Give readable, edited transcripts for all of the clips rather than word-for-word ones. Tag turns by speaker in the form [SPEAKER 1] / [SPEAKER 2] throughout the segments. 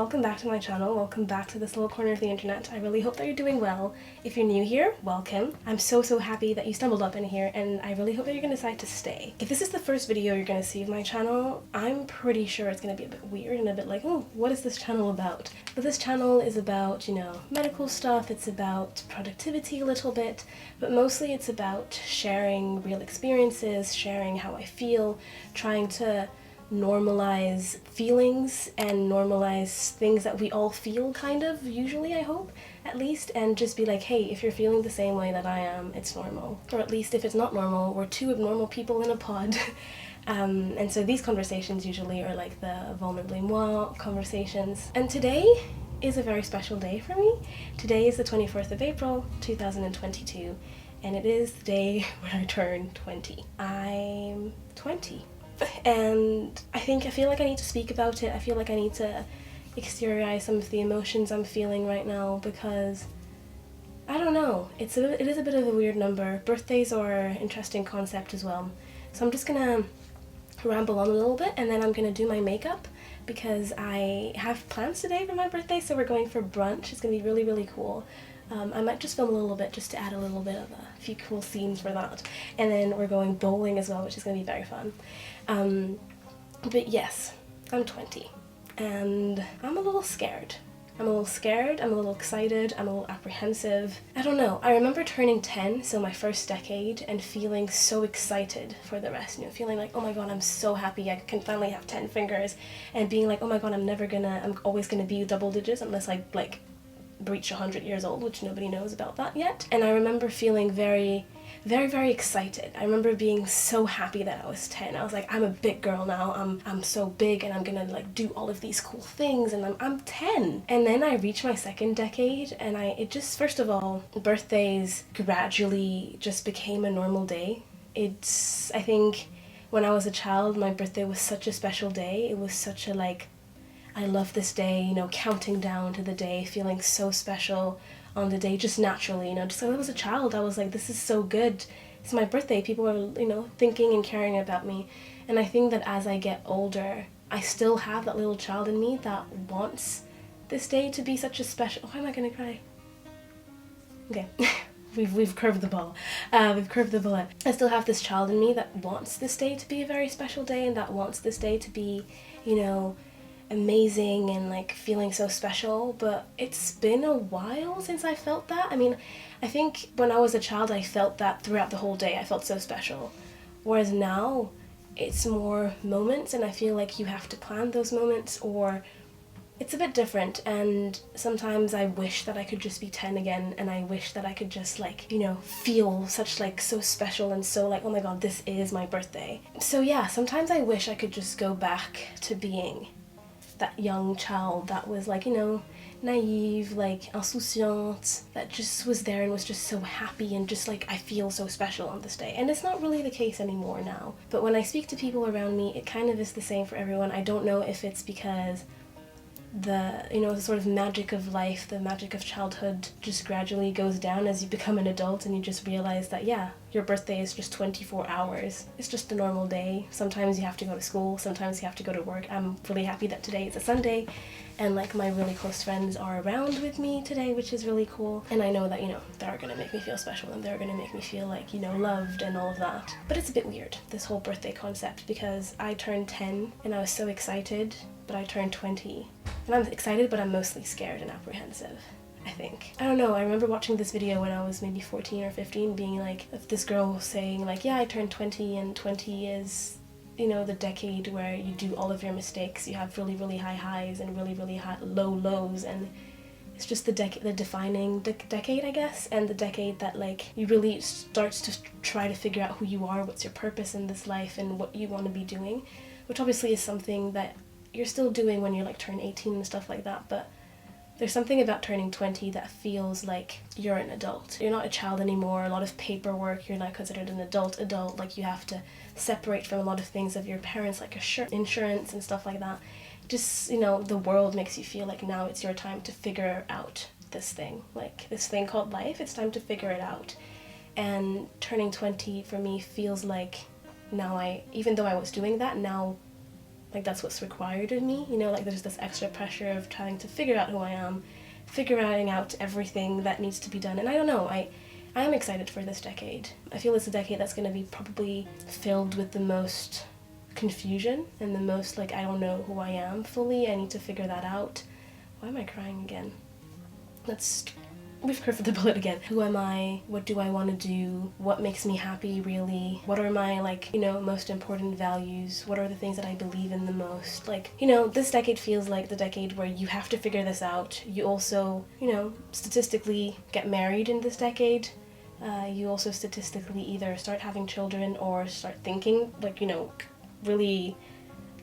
[SPEAKER 1] welcome back to my channel, welcome back to this little corner of the internet. I really hope that you're doing well. If you're new here, welcome. I'm so happy that you stumbled up in here, and I really hope that you're gonna decide to stay. If this is the first video you're gonna see of my channel, I'm pretty sure it's gonna be a bit weird and a bit like, oh, what is this channel about? But this channel is about, you know, medical stuff, it's about productivity a little bit, but mostly it's about sharing real experiences, sharing how I feel, trying to normalize feelings and normalize things that we all feel, kind of, usually, I hope, at least, and just be like, hey, if you're feeling the same way that I am, it's normal. Or at least if it's not normal, we're two abnormal people in a pod. And so these conversations usually are like the vulnerably moi conversations. And today is a very special day for me. Today is the 24th of April, 2022, and it is the day when I turn 20. I'm 20. And I feel like I need to speak about it. I feel like I need to exteriorize some of the emotions I'm feeling right now because, I don't know, it is a bit of a weird number. Birthdays are an interesting concept as well. So I'm just gonna ramble on a little bit and then I'm gonna do my makeup because I have plans today for my birthday, so we're going for brunch. It's gonna be really cool. I might just film a little bit just to add a little bit of a few cool scenes for that. And then we're going bowling as well, which is going to be very fun. But yes, I'm 20 and I'm a little scared. I'm a little excited, I'm a little apprehensive. I don't know. I remember turning 10, so my first decade, and feeling so excited for the rest, you know, feeling like, oh my god, I'm so happy I can finally have 10 fingers, and being like, oh my god, I'm always gonna be double digits unless I like reach 100 years old, which nobody knows about that yet. And I remember feeling very excited. I remember being so happy that I was 10. I was like, I'm a big girl now, I'm so big and I'm gonna like do all of these cool things, and I'm 10. And then I reached my second decade and it just, first of all, birthdays gradually just became a normal day. I think when I was a child, my birthday was such a special day. It was such a like, I love this day, you know, counting down to the day, feeling so special on the day, just naturally, you know, just like I was a child, I was like, this is so good, it's my birthday, people are, you know, thinking and caring about me. And I think that as I get older, I still have that little child in me that wants this day to be such a special, why am I gonna cry? Okay. We've curved the ball. We've curved the bullet. I still have this child in me that wants this day to be a very special day, and that wants this day to be, you know, amazing and like feeling so special. But it's been a while since I felt that. I mean, I think when I was a child I felt that throughout the whole day. I felt so special, whereas now it's more moments, and I feel like you have to plan those moments, or it's a bit different. And sometimes I wish that I could just be 10 again, and I wish that I could just like, you know, feel such like so special and so like, oh my god, this is my birthday. So yeah, sometimes I wish I could just go back to being that young child that was like, you know, naive, like insouciante, that just was there and was just so happy and just like, I feel so special on this day. And it's not really the case anymore now. But when I speak to people around me, it kind of is the same for everyone. I don't know if it's because the, you know, the sort of magic of life, the magic of childhood just gradually goes down as you become an adult and you just realize that, yeah, your birthday is just 24 hours. It's just a normal day. Sometimes you have to go to school, sometimes you have to go to work. I'm really happy that today is a Sunday and like my really close friends are around with me today, which is really cool. And I know that, you know, they're gonna make me feel special and they're gonna make me feel like, you know, loved and all of that. But it's a bit weird, this whole birthday concept, because I turned 10 and I was so excited, but I turned 20. And I'm excited, but I'm mostly scared and apprehensive, I think. I don't know, I remember watching this video when I was maybe 14 or 15, being like, if this girl saying like, yeah, I turned 20 and 20 is, you know, the decade where you do all of your mistakes, you have really high highs and really high low lows, and it's just the defining decade, I guess, and the decade that like you really starts to try to figure out who you are, what's your purpose in this life and what you want to be doing, which obviously is something that you're still doing when you're like turn 18 and stuff like that. But there's something about turning 20 that feels like you're an adult. You're not a child anymore. A lot of paperwork, you're not considered an adult, like you have to separate from a lot of things of your parents, like insurance and stuff like that. Just, you know, the world makes you feel like now it's your time to figure out this thing, like this thing called life. It's time to figure it out. And turning 20 for me feels like now even though I was doing that, now like that's what's required of me, you know, like there's this extra pressure of trying to figure out who I am, figuring out everything that needs to be done. And I don't know, I am excited for this decade. I feel it's a decade that's going to be probably filled with the most confusion and the most like, I don't know who I am fully, I need to figure that out. Why am I crying again? We've curved the bullet again. Who am I? What do I want to do? What makes me happy, really? What are my, like, you know, most important values? What are the things that I believe in the most? Like, you know, this decade feels like the decade where you have to figure this out. You also, you know, statistically get married in this decade. You also statistically either start having children or start thinking, like, you know, really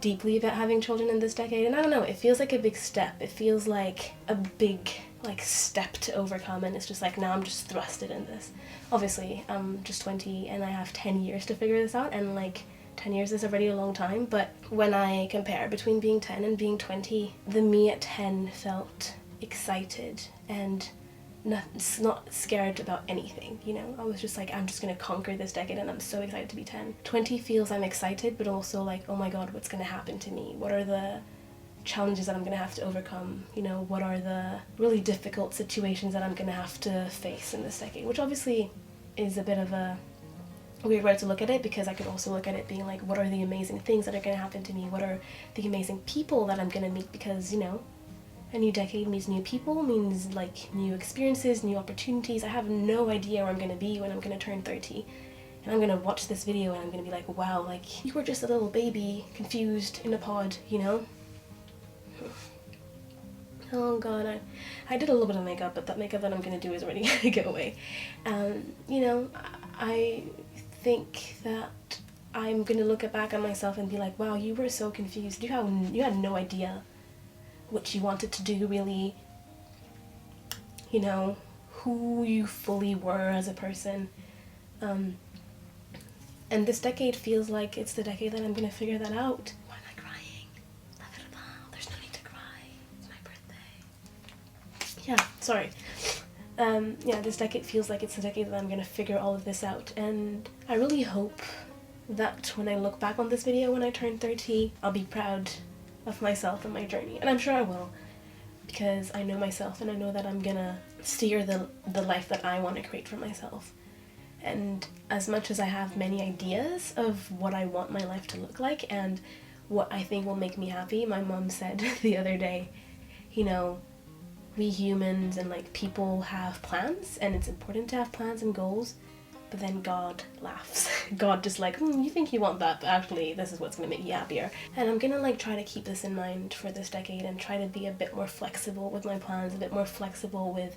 [SPEAKER 1] deeply about having children in this decade. And I don't know, it feels like a big step. It feels like a big like step to overcome, and it's just like now I'm just thrusted in this. Obviously I'm just 20 and I have 10 years to figure this out, and like 10 years is already a long time, but when I compare between being 10 and being 20, the me at 10 felt excited and not scared about anything, you know? I was just like, I'm just gonna conquer this decade and I'm so excited to be 10. 20 feels I'm excited, but also like, oh my god, what's gonna happen to me? What are the challenges that I'm gonna have to overcome? You know, what are the really difficult situations that I'm gonna have to face in this decade? Which obviously is a bit of a weird way to look at it, because I could also look at it being like, what are the amazing things that are gonna happen to me? What are the amazing people that I'm gonna meet? Because, you know, a new decade means new people, means like new experiences, new opportunities. I have no idea where I'm gonna be when I'm gonna turn 30. And I'm gonna watch this video and I'm gonna be like, wow, like you were just a little baby, confused in a pod, you know? Oh god, I did a little bit of makeup, but that makeup that I'm gonna do is already gonna go away. You know, I think that I'm gonna look back at myself and be like, wow, you were so confused. You had no idea what you wanted to do, really. You know, who you fully were as a person. And this decade feels like it's the decade that I'm gonna figure that out. Why am I crying? There's no need to cry. It's my birthday. Yeah, sorry. Yeah, this decade feels like it's the decade that I'm gonna figure all of this out, and I really hope that when I look back on this video when I turn 30, I'll be proud of myself and my journey. And I'm sure I will, because I know myself and I know that I'm gonna steer the life that I want to create for myself. And as much as I have many ideas of what I want my life to look like and what I think will make me happy, my mom said the other day, you know, we humans and like people have plans, and it's important to have plans and goals, but then God laughs. God just like, you think you want that, but actually this is what's gonna make you happier. And I'm gonna like try to keep this in mind for this decade and try to be a bit more flexible with my plans, a bit more flexible with,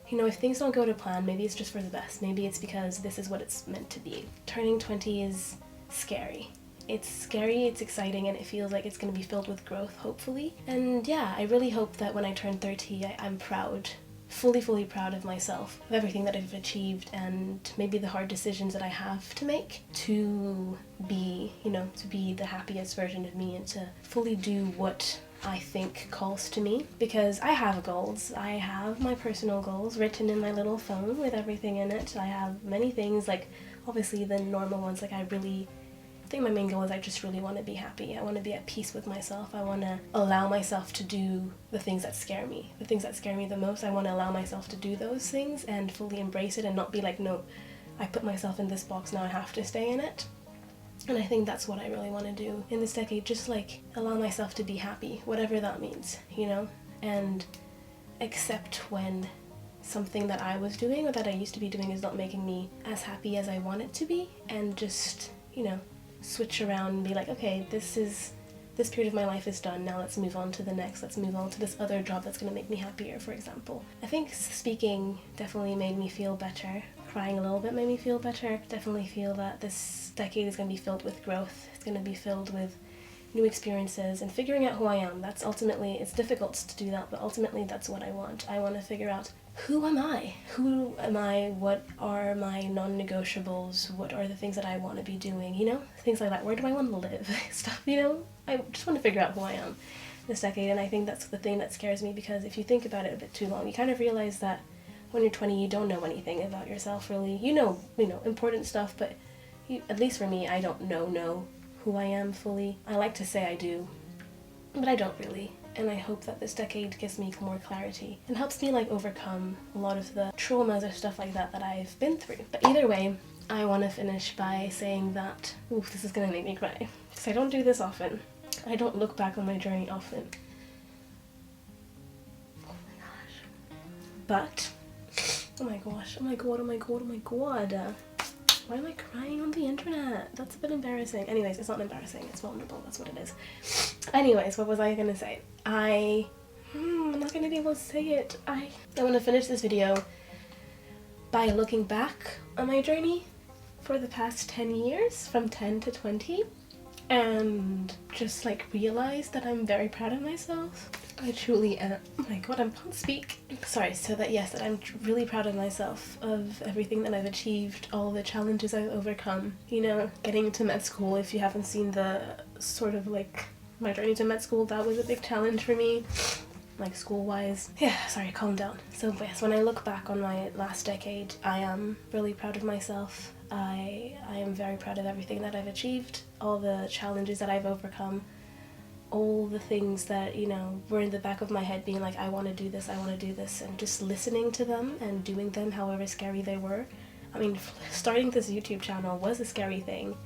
[SPEAKER 1] you know, if things don't go to plan, maybe it's just for the best. Maybe it's because this is what it's meant to be. Turning 20 is scary. It's scary, it's exciting, and it feels like it's gonna be filled with growth, hopefully. And yeah, I really hope that when I turn 30, I'm proud. Fully proud of myself, of everything that I've achieved, and maybe the hard decisions that I have to make to be, you know, to be the happiest version of me and to fully do what I think calls to me. Because I have goals. I have my personal goals written in my little phone with everything in it. I have many things, like obviously the normal ones, like I think my main goal is I just really want to be happy. I want to be at peace with myself. I want to allow myself to do the things that scare me. The things that scare me the most, I want to allow myself to do those things and fully embrace it and not be like, no, I put myself in this box, now I have to stay in it. And I think that's what I really want to do in this decade, just like allow myself to be happy, whatever that means, you know? And accept when something that I was doing or that I used to be doing is not making me as happy as I want it to be, and just, you know, switch around and be like, okay, this period of my life is done, now let's move on to the next, let's move on to this other job that's going to make me happier, for example. I think speaking definitely made me feel better. Crying a little bit made me feel better. Definitely feel that this decade is going to be filled with growth. It's going to be filled with new experiences and figuring out who I am. That's ultimately, it's difficult to do that, but ultimately that's what I want. I want to figure out, who am I? Who am I? What are my non-negotiables? What are the things that I want to be doing? You know, things like that. Where do I want to live? Stuff, you know? I just want to figure out who I am this decade, and I think that's the thing that scares me, because if you think about it a bit too long, you kind of realize that when you're 20, you don't know anything about yourself, really. You know, important stuff, but at least for me, I don't know who I am fully. I like to say I do, but I don't really. And I hope that this decade gives me more clarity and helps me like overcome a lot of the traumas or stuff like that that I've been through. But either way, I want to finish by saying that, oof, this is gonna make me cry, because I don't do this often. I don't look back on my journey often. Oh my gosh. But, oh my gosh, oh my god, oh my god, oh my god. Why am I crying on the internet? That's a bit embarrassing. Anyways, it's not embarrassing, it's vulnerable, that's what it is. Anyways, what was I gonna say? I'm not gonna be able to say it. I want to finish this video by looking back on my journey for the past 10 years, from 10 to 20, and just like realize that I'm very proud of myself. I truly am. Oh my god, I can't speak. Sorry, so that yes, that I'm really proud of myself, of everything that I've achieved, all the challenges I've overcome. You know, getting into med school, if you haven't seen the sort of like my journey to med school, that was a big challenge for me, like school-wise. Yeah, sorry, calm down. So yes, when I look back on my last decade, I am really proud of myself. I am very proud of everything that I've achieved, all the challenges that I've overcome, all the things that, you know, were in the back of my head being like, I want to do this, and just listening to them and doing them however scary they were. I mean, starting this YouTube channel was a scary thing,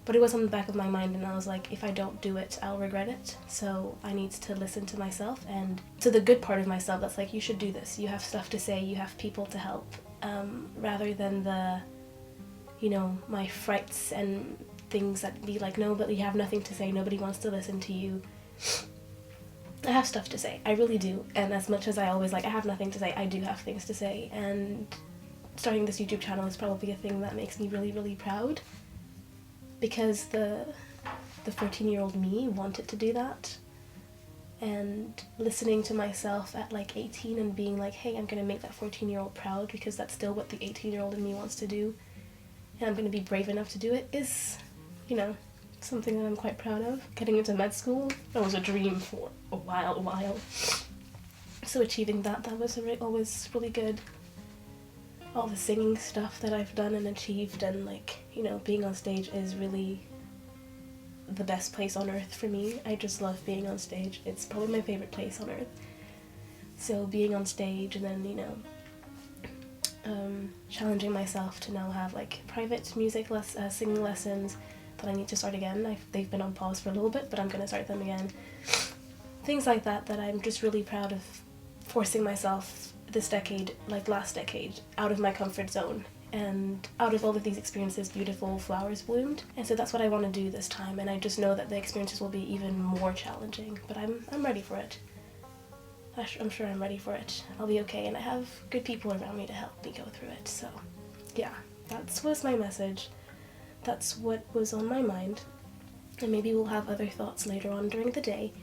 [SPEAKER 1] but it was on the back of my mind, and I was like, if I don't do it, I'll regret it. So I need to listen to myself and to the good part of myself that's like, you should do this, you have stuff to say, you have people to help, rather than the, you know, my frights and things that be like, no, but you have nothing to say, nobody wants to listen to you. I have stuff to say, I really do, and as much as I always like, I have nothing to say, I do have things to say, and starting this YouTube channel is probably a thing that makes me really, really proud. Because the 14-year-old me wanted to do that, and listening to myself at like 18 and being like, hey, I'm gonna make that 14-year-old proud, because that's still what the 18-year-old in me wants to do, and I'm gonna be brave enough to do it, is, you know, something that I'm quite proud of. Getting into med school, that was a dream for a while. So achieving that was always really good. All the singing stuff that I've done and achieved, and like, you know, being on stage is really the best place on earth for me. I just love being on stage. It's probably my favorite place on earth. So being on stage, and then, you know, challenging myself to now have like private music singing lessons that I need to start again. They've been on pause for a little bit, but I'm gonna start them again. Things like that I'm just really proud of, forcing myself this decade, like last decade, out of my comfort zone, and out of all of these experiences, beautiful flowers bloomed. And so that's what I want to do this time, and I just know that the experiences will be even more challenging, but I'm ready for it. I'm sure I'm ready for it. I'll be okay, and I have good people around me to help me go through it. So yeah, that was my message. That's what was on my mind, and maybe we'll have other thoughts later on during the day.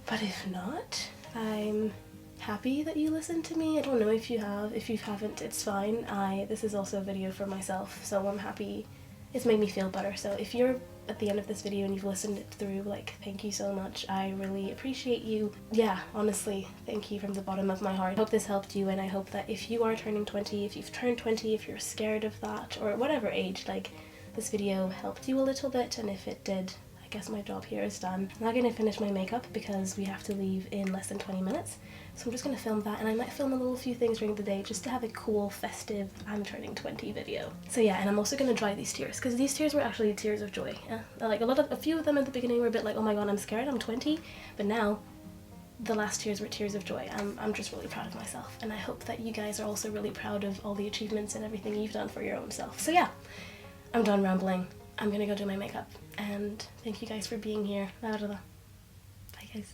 [SPEAKER 1] But if not, I'm happy that you listened to me. I don't know if you have. If you haven't, it's fine. This is also a video for myself, so I'm happy. It's made me feel better. So if you're at the end of this video and you've listened it through, like, thank you so much. I really appreciate you. Yeah, honestly, thank you from the bottom of my heart. I hope this helped you, and I hope that if you are turning 20, if you've turned 20, if you're scared of that, or whatever age, like, this video helped you a little bit, and if it did, I guess my job here is done. I'm not gonna finish my makeup because we have to leave in less than 20 minutes. So I'm just gonna film that, and I might film a little few things during the day just to have a cool, festive, I'm turning 20 video. So yeah, and I'm also gonna dry these tears, because these tears were actually tears of joy. Yeah, like a few of them at the beginning were a bit like, oh my god, I'm scared, I'm 20, but now the last tears were tears of joy. I'm just really proud of myself, and I hope that you guys are also really proud of all the achievements and everything you've done for your own self. So yeah, I'm done rambling. I'm gonna go do my makeup, and thank you guys for being here. Bye guys.